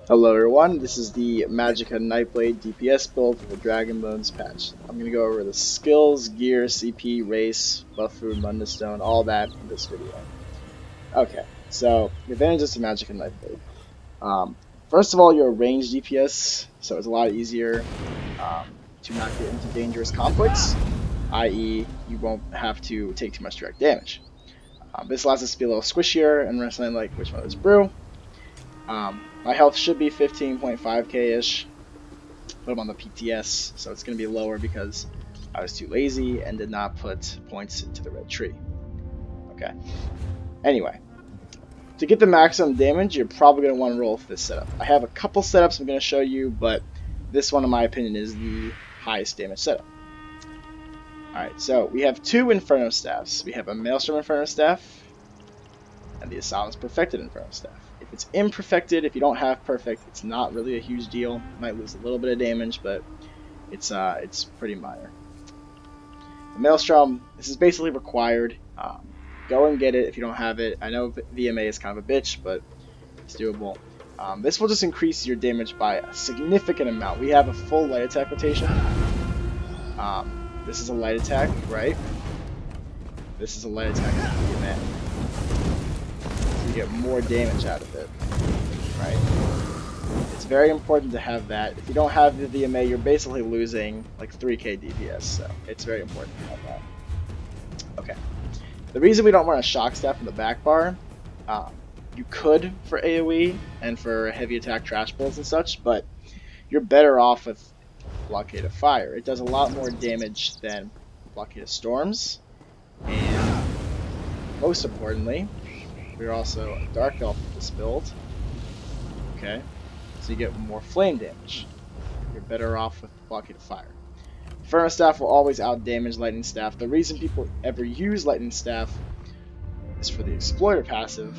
Hello everyone, this is the Magicka Nightblade DPS build for the Dragonbones patch. I'm going to go over the skills, gear, CP, race, buff food, Mundustone, all that in this video. Okay, so the advantages to Magicka Nightblade. First of all, you're a ranged DPS, so it's a lot easier to not get into dangerous conflicts, i.e. you won't have to take too much direct damage. This allows us to be a little squishier and run something like Witchmother's Brew. My health should be 15.5k-ish, but I'm on the PTS, so it's going to be lower because I was too lazy and did not put points into the red tree. Okay. Anyway, to get the maximum damage, you're probably going to want to roll with this setup. I have a couple setups I'm going to show you, but this one, in my opinion, is the highest damage setup. Alright, so we have two Inferno Staffs. We have a Maelstrom Inferno Staff and the Asylum's Perfected Inferno Staff. If it's imperfected, if you don't have perfect, it's not really a huge deal. You might lose a little bit of damage, but it's pretty minor. The Maelstrom, this is basically required. Go and get it if you don't have it. I know VMA is kind of a bitch, but it's doable. This will just increase your damage by a significant amount. We have a full light attack rotation. This is a light attack, right? This is a light attack with VMA. So you get more damage out of it, right? It's very important to have that. If you don't have the VMA, you're basically losing like 3k DPS, so it's very important to have that. Okay. The reason we don't run a shock staff in the back bar, you could for AoE and for heavy attack trash balls and such, but you're better off with Blockade of Fire. It does a lot more damage than Blockade of Storms, and most importantly, we're also a Dark Elf with this build. Okay, so you get more flame damage. You're better off with Blockade of Fire. Inferno Staff will always out-damage Lightning Staff. The reason people ever use Lightning Staff is for the Exploiter passive.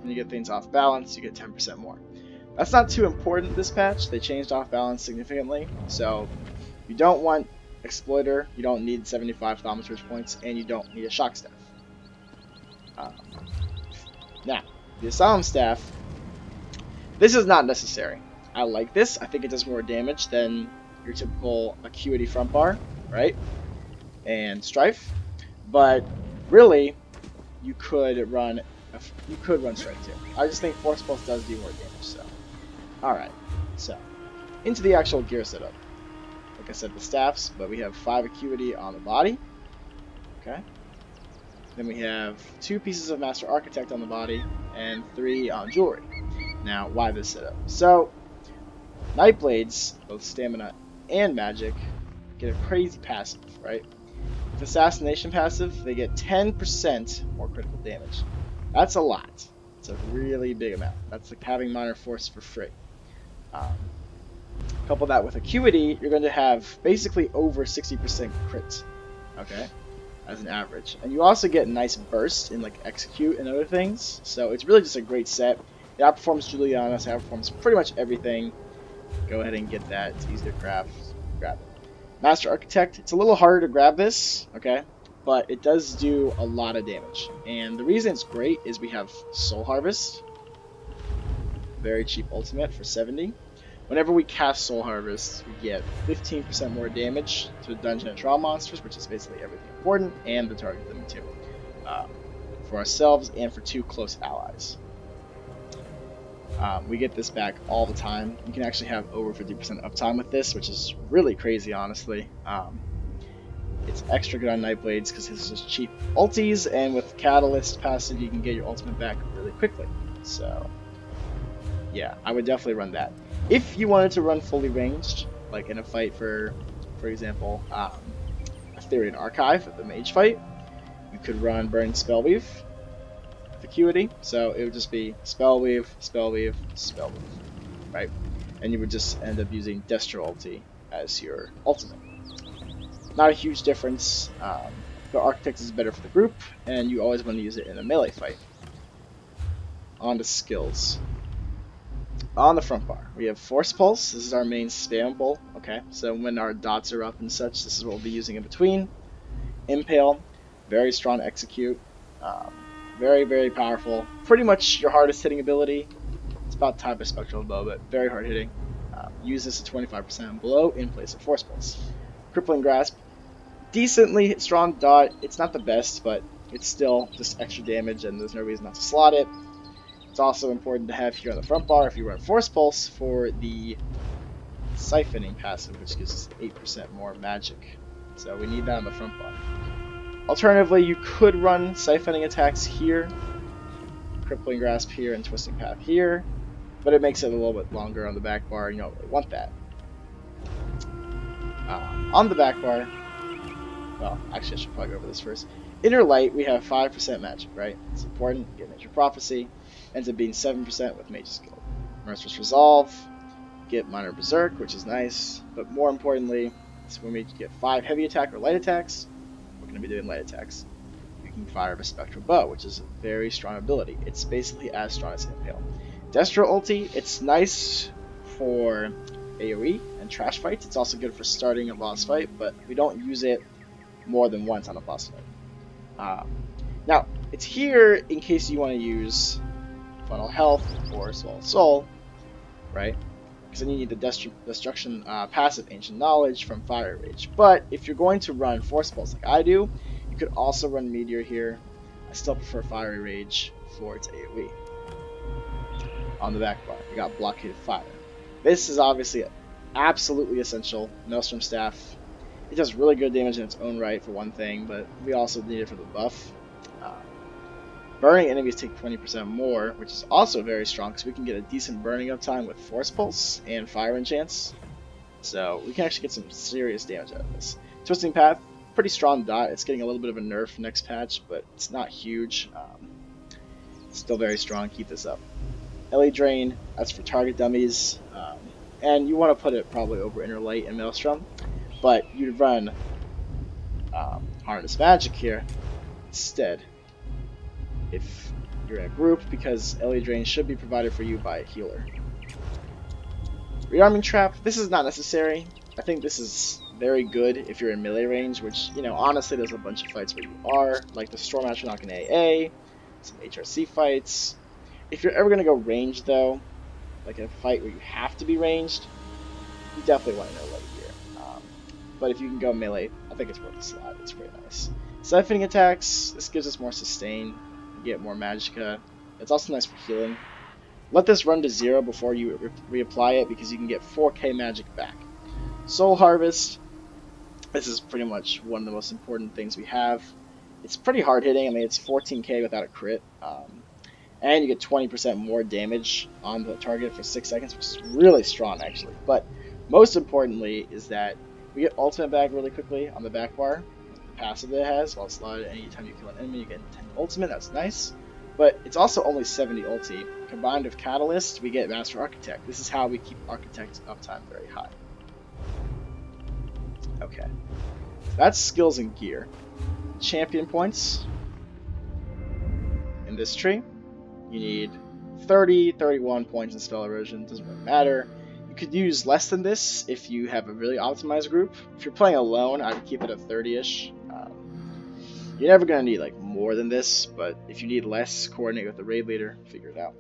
When you get things off balance, you get 10% more. That's not too important this patch. They changed off balance significantly, so you don't want Exploiter, you don't need 75 Thaumaturge points, and you don't need a Shock Staff. Now, the Asylum Staff, this is not necessary. I like this. I think it does more damage than your typical Acuity front bar, right? And but really, you could run Strike too. I just think Force Pulse does do more damage. So, all right. So, into the actual gear setup. Like I said, the staffs, but we have 5 Acuity on the body. Okay. Then we have 2 pieces of Master Architect on the body and 3 on jewelry. Now, why this setup? So, Nightblades, both stamina and magic, get a crazy passive, right? With Assassination passive, they get 10% more critical damage. That's a lot. It's a really big amount. That's like having Minor Force for free. Couple that with Acuity, you're going to have basically over 60% crit, okay, as an average. And you also get nice burst in like Execute and other things, so it's really just a great set. It outperforms Julianus, it outperforms pretty much everything. Go ahead and get that. It's easy to craft. Grab it. Master Architect, it's a little harder to grab this, okay, but it does do a lot of damage. And the reason it's great is we have Soul Harvest, very cheap ultimate for 70. Whenever we cast Soul Harvest, we get 15% more damage to dungeon and trial monsters, which is basically everything important, and the target limit too, for ourselves and for 2 close allies. We get this back all the time. You can actually have over 50% uptime with this, which is really crazy, honestly. It's extra good on Nightblades because it's just cheap ulties, and with Catalyst passive, you can get your ultimate back really quickly. So, yeah, I would definitely run that. If you wanted to run fully ranged, like in a fight for example, Ethereal Archive, the mage fight, you could run Burning Spellweave. Acuity, so it would just be Spellweave, Spellweave, Spellweave, right? And you would just end up using Destro ulti as your ultimate. Not a huge difference. The Architect is better for the group, and you always want to use it in a melee fight. On to skills. On the front bar, we have Force Pulse. This is our main spammable, okay? So when our dots are up and such, this is what we'll be using in between. Impale, very strong execute. Very, very powerful. Pretty much your hardest hitting ability. It's about type of spectral bow, but very hard hitting. Use this at 25% and below in place of Force Pulse. Crippling Grasp, decently strong dot. It's not the best, but it's still just extra damage, and there's no reason not to slot it. It's also important to have here on the front bar if you run Force Pulse for the siphoning passive, which gives us 8% more magic. So we need that on the front bar. Alternatively, you could run siphoning attacks here, Crippling Grasp here, and Twisting Path here, but it makes it a little bit longer on the back bar, and you don't really want that. On the back bar, well, actually I should probably go over this first. Inner Light, we have 5% magic, right? It's important. Get Major Prophecy. Ends up being 7% with Mage's Guild. Merciless Resolve. Get Minor Berserk, which is nice. But more importantly, is when we get 5 heavy attack or light attacks, we're going to be doing light attacks. You can fire a Spectral Bow, which is a very strong ability. It's basically as strong as Impale. Destro Ulti, it's nice for AoE and trash fights. It's also good for starting a boss fight, but we don't use it more than once on a boss fight. Now, it's here in case you want to use Funnel Health or Soul Soul, right? Because then you need the Destruction passive Ancient Knowledge from Fire Rage. But if you're going to run Force Pulse like I do, you could also run Meteor here. I still prefer Fiery Rage for its AoE. On the back bar, we got Blockade of Fire. This is obviously absolutely essential. Maelstrom Staff. It does really good damage in its own right for one thing, but we also need it for the buff. Burning enemies take 20% more, which is also very strong because we can get a decent burning uptime with Force Pulse and Fire Enchants. So we can actually get some serious damage out of this. Twisting Path, pretty strong dot. It's getting a little bit of a nerf next patch, but it's not huge. Still very strong. Keep this up. LA Drain, that's for target dummies. And you want to put it probably over Inner Light and Maelstrom. But you'd run Harness Magic here instead if you're in a group, because LA Drain should be provided for you by a healer. Rearming Trap, this is not necessary. I think this is very good if you're in melee range, which, you know, honestly there's a bunch of fights where you are, like the Storm Astronaut in AA, some HRC fights. If you're ever going to go ranged though, like a fight where you have to be ranged, you definitely want to know Light here. But if you can go melee, I think it's worth the slot. It's pretty nice. Siphoning attacks, this gives us more sustain. You get more Magicka. It's also nice for healing. Let this run to 0 before you reapply it, because you can get 4k magic back. Soul Harvest, this is pretty much one of the most important things we have. It's pretty hard hitting. I mean, it's 14k without a crit. And you get 20% more damage on the target for 6 seconds, which is really strong actually. But most importantly is that we get ultimate back really quickly on the back bar. The passive that it has, while slotted, anytime you kill an enemy you get 10 ultimate, that's nice. But it's also only 70 ulti. Combined with Catalyst, we get Master Architect. This is how we keep Architect uptime very high. Okay, that's skills and gear. Champion points. In this tree, you need 30, 31 points in Spell Erosion, doesn't really matter. You could use less than this if you have a really optimized group. If you're playing alone, I would keep it at 30-ish. You're never going to need like more than this, but if you need less, coordinate with the raid leader, figure it out.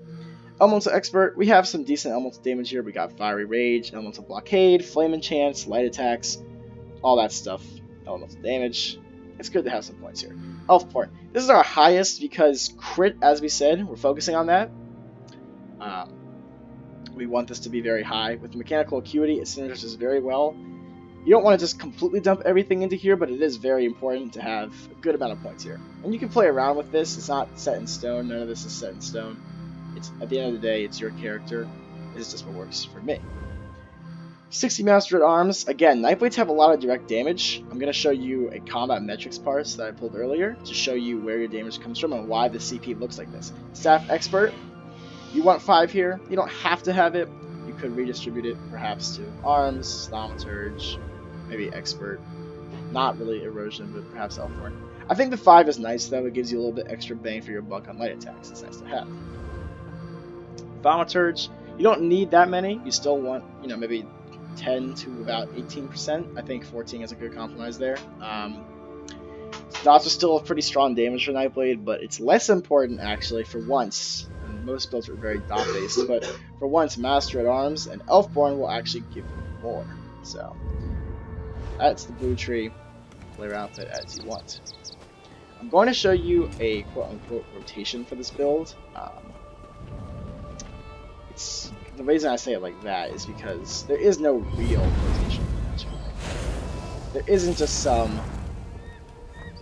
Elemental Expert, we have some decent elemental damage here. We got Fiery Rage, Elemental Blockade, Flame Enchants, Light Attacks, all that stuff. Elemental damage. It's good to have some points here. Health Port. This is our highest because crit, as we said, we're focusing on that. We want this to be very high. With Mechanical Acuity, it synergizes very well. You don't want to just completely dump everything into here, but it is very important to have a good amount of points here. And you can play around with this. It's not set in stone. None of this is set in stone. It's, at the end of the day, it's your character. This is just what works for me. 60 Master at Arms. Again, Nightblades have a lot of direct damage. I'm going to show you a combat metrics parse that I pulled earlier to show you where your damage comes from and why the CP looks like this. Staff Expert. You want 5 here. You don't have to have it. You could redistribute it perhaps to Arms, Thaumaturge, maybe Expert. Not really Erosion, but perhaps Elfhorn. I think the 5 is nice though. It gives you a little bit extra bang for your buck on light attacks. It's nice to have. Thaumaturge. You don't need that many. You still want, you know, maybe 10 to about 18%. I think 14 is a good compromise there. Dots are still a pretty strong damage for Nightblade, but it's less important actually for once, and most builds are very dot based, but for once, Master at Arms and Elfborn will actually give you more. So that's the blue tree. Play your outfit as you want. I'm going to show you a quote-unquote rotation for this build. It's the reason I say it like that is because there is no real rotation. There isn't just some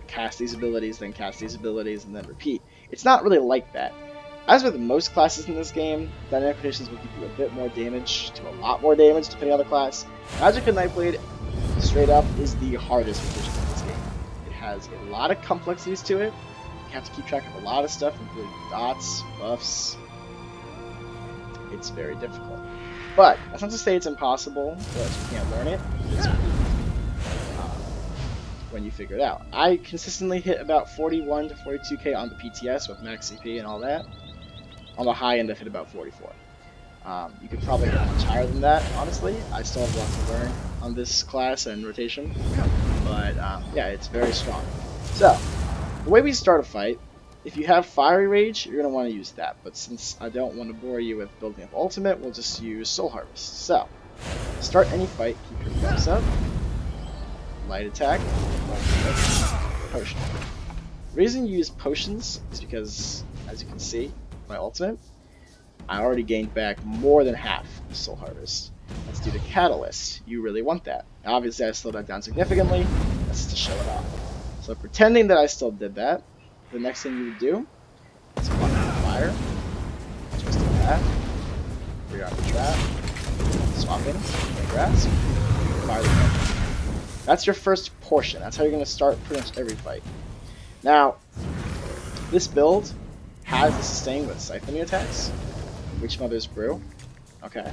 cast these abilities, then cast these abilities, and then repeat. It's not really like that. As with most classes in this game, dynamic rotations will give you a bit more damage to a lot more damage depending on the class. Magicka Nightblade, straight up, is the hardest rotation in this game. It has a lot of complexities to it. You have to keep track of a lot of stuff, including dots, buffs. It's very difficult. But that's not to say it's impossible, or that you can't learn it. It's when you figure it out. I consistently hit about 41 to 42k on the PTS with max CP and all that. On the high end, I've hit about 44. You could probably hit much higher than that, honestly. I still have a lot to learn on this class and rotation. But yeah, it's very strong. So, the way we start a fight, if you have Fiery Rage, you're going to want to use that. But since I don't want to bore you with building up Ultimate, we'll just use Soul Harvest. So, start any fight, keep your buffs up. Light attack, potion. The reason you use potions is because, as you can see, my ultimate, I already gained back more than half of Soul Harvest. That's due to Catalyst. You really want that. Now, obviously, I slowed that down significantly. That's to show it off. So, pretending that I still did that, the next thing you would do is block the fire, twist the path, rearm the trap, swap in, grasp, fire the weapon. That's your first portion. That's how you're going to start pretty much every fight. Now, this build has the sustain with siphoning attacks, Witch Mother's Brew. Okay.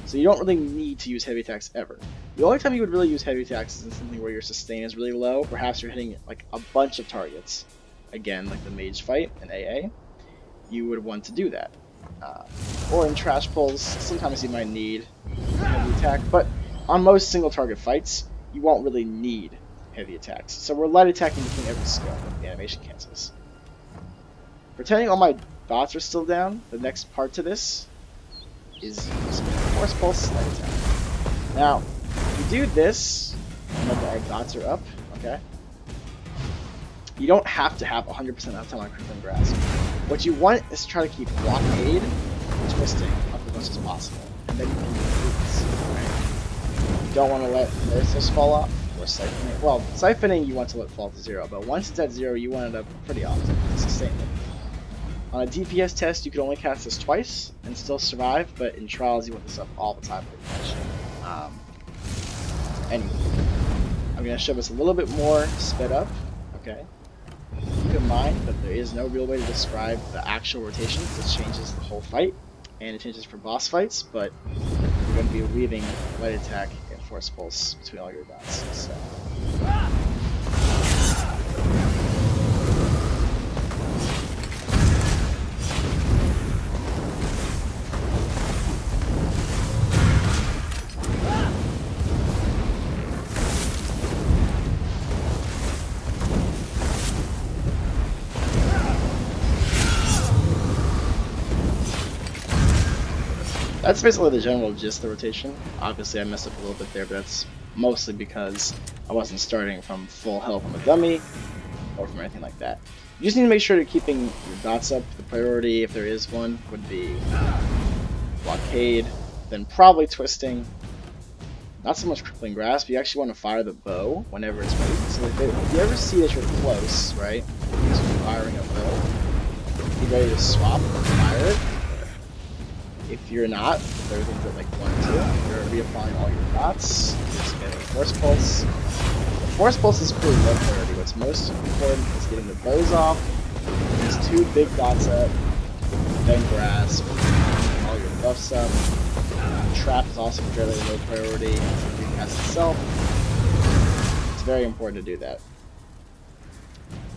So you don't really need to use heavy attacks ever. The only time you would really use heavy attacks is in something where your sustain is really low. Perhaps you're hitting like a bunch of targets. Again, like the mage fight in AA. You would want to do that. Or in trash pulls, sometimes you might need heavy attack, but on most single target fights, you won't really need heavy attacks. So we're light attacking between every skill. The animation cancels. Pretending all my dots are still down, the next part to this is Force Pulse light attack. Now, if you do this, remember our dots are up, okay? You don't have to have 100% uptime on Crippling Grasp. What you want is to try to keep Blockade and Twisting up as much as possible. And then you can use this, right? You don't want to let Nurses fall off, or Siphoning. Well, Siphoning you want to let fall to 0, but once it's at 0, you want it up pretty often to sustain it. On a DPS test, you can only cast this twice and still survive, but in trials, you want this up all the time pretty much. Anyway, I'm going to show this a little bit more sped up, okay? Keep in mind that there is no real way to describe the actual rotation, it changes the whole fight, and it changes for boss fights, but you're going to be weaving light attack and force pulse between all your dots. So. That's basically the general gist of the rotation. Obviously I messed up a little bit there, but that's mostly because I wasn't starting from full health on the dummy, or from anything like that. You just need to make sure you're keeping your dots up. The priority, if there is one, would be Blockade, then probably Twisting. Not so much Crippling Grasp, you actually want to fire the bow whenever it's ready. So if you ever see that you're close, right, so you're firing a bow, be ready to swap and fire it. If you're not, if everything's at like 1 or 2, you're reapplying all your dots, just getting a Force Pulse. The Force Pulse is pretty low priority. What's most important is getting the bows off, these 2 big dots up, then grasp, all your buffs up. Trap is also fairly low priority, the cast itself. It's very important to do that.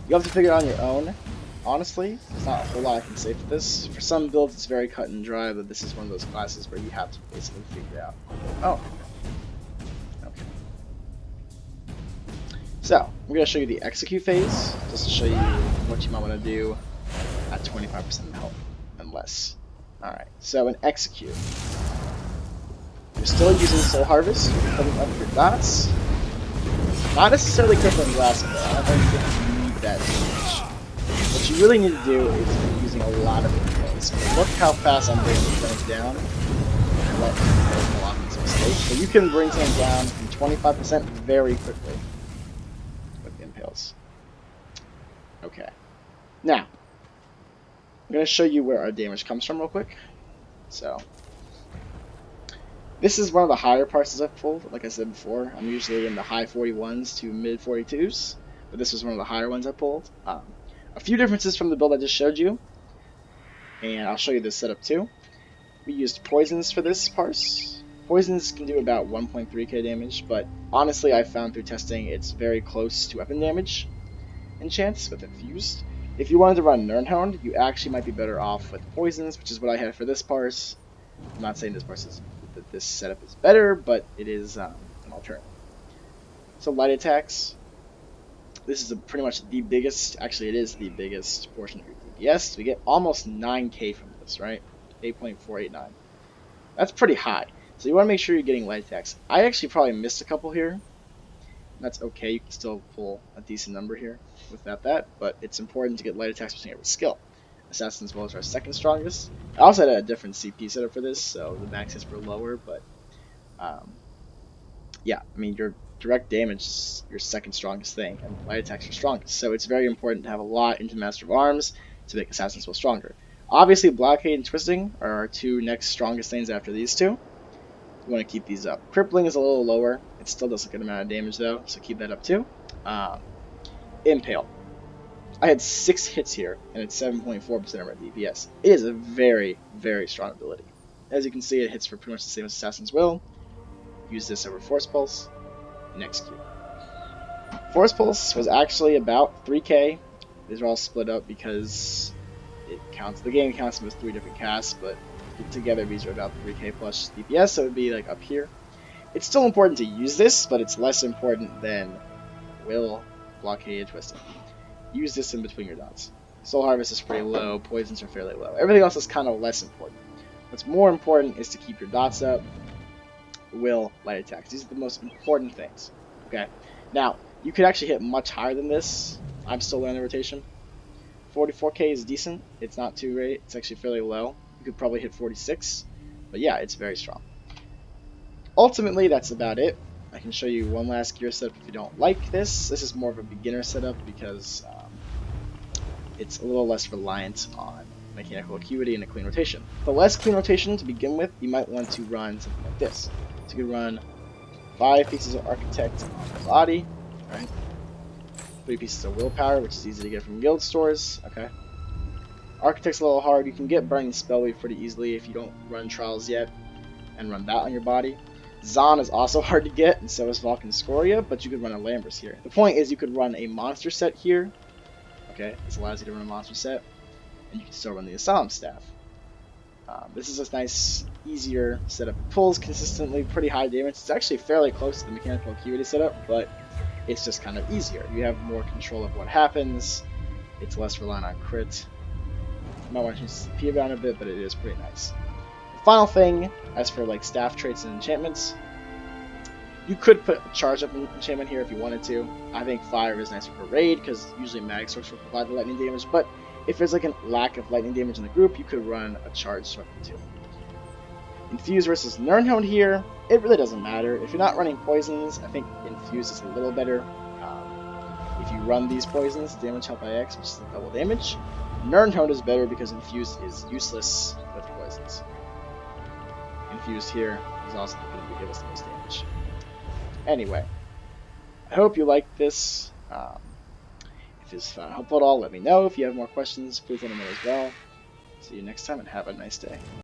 You have to figure it out on your own. Honestly, there's not a whole lot I can say for this. For some builds, it's very cut and dry, but this is one of those classes where you have to basically figure it out. Oh. Okay. So, I'm going to show you the execute phase, just to show you what you might want to do at 25% health and less. Alright, so in Execute, you're still using Soul Harvest, you're putting up your dots. Not necessarily crippling glass, but I don't think you need that too much. What you really need to do is be using a lot of impulse. Look how fast I'm bringing things down. Let me block this mistake. So you can bring things down from 25% very quickly with the impales. Okay. Now, I'm going to show you where our damage comes from real quick. So, this is one of the higher parses I've pulled. Like I said before, I'm usually in the high 41s to mid 42s, but this was one of the higher ones I pulled. A few differences from the build I just showed you, and I'll show you this setup too. We used poisons for this parse. Poisons can do about 1.3k damage, but honestly I found through testing it's very close to weapon damage enchants with infused. If you wanted to run nirnhoned, you actually might be better off with poisons, which is what I had for this parse. I'm not saying this setup is better, but it is an alternative. So light attacks. This is pretty much the biggest, actually it is the biggest portion of your DPS. We get almost 9k from this, right? 8.489. That's pretty high. So you want to make sure you're getting light attacks. I actually probably missed a couple here. That's okay, you can still pull a decent number here without that, but it's important to get light attacks between every skill. Assassin's Will is our second strongest. I also had a different CP setup for this, so the max hits were lower, but yeah, I mean, your direct damage is your second strongest thing, and light attacks are strongest, so it's very important to have a lot into Master of Arms to make Assassin's Will stronger. Obviously, Blockade and Twisting are our two next strongest things after these two. You want to keep these up. Crippling is a little lower. It still does a good amount of damage, though, so keep that up, too. Impale. I had 6 hits here, and it's 7.4% of my DPS. It is a very, very strong ability. As you can see, it hits for pretty much the same as Assassin's Will. Use this over Force Pulse, and Execute. Force Pulse was actually about 3k. These are all split up because the game counts them as 3 different casts, but together these are about 3k plus DPS, so it would be like up here. It's still important to use this, but it's less important than Will, Blockade, and Twisting. Use this in between your dots. Soul Harvest is pretty low, poisons are fairly low. Everything else is kind of less important. What's more important is to keep your dots up. Will, light attacks. These are the most important things. Okay. Now, you could actually hit much higher than this. I'm still learning the rotation. 44k is decent. It's not too great. It's actually fairly low. You could probably hit 46. But yeah, it's very strong. Ultimately, that's about it. I can show you one last gear setup if you don't like this. This is more of a beginner setup because it's a little less reliant on mechanical acuity and a clean rotation. The less clean rotation to begin with, you might want to run something like this. So you can run 5 pieces of Architect on the body, right? 3 pieces of Willpower, which is easy to get from guild stores, okay? Architect's a little hard. You can get Burning Spellweave pretty easily if you don't run Trials yet, and run that on your body. Zahn is also hard to get, and so is Vulcan Scoria, but you could run a Lambris here. The point is you could run a monster set here, okay? This allows you to run a monster set, and you can still run the Asylum Staff. This is a nice, easier setup. It pulls consistently, pretty high damage. It's actually fairly close to the mechanical acuity setup, but it's just kind of easier. You have more control of what happens. It's less reliant on crit. You might want to change the CP around a bit, but it is pretty nice. The final thing, as for like staff traits and enchantments, you could put a charge up enchantment here if you wanted to. I think fire is nicer for raid because usually mag source will provide the lightning damage, but if there's like a lack of lightning damage in the group, you could run a charge weapon too. Infused versus nirnhoned here, it really doesn't matter. If you're not running poisons, I think infused is a little better. If you run these poisons, damage help by X, which is double damage. Nirnhoned is better because infused is useless with poisons. Infused here is also going to give us the most damage. Anyway, I hope you liked this. If it's helpful at all, let me know. If you have more questions, please let me know as well. See you next time and have a nice day.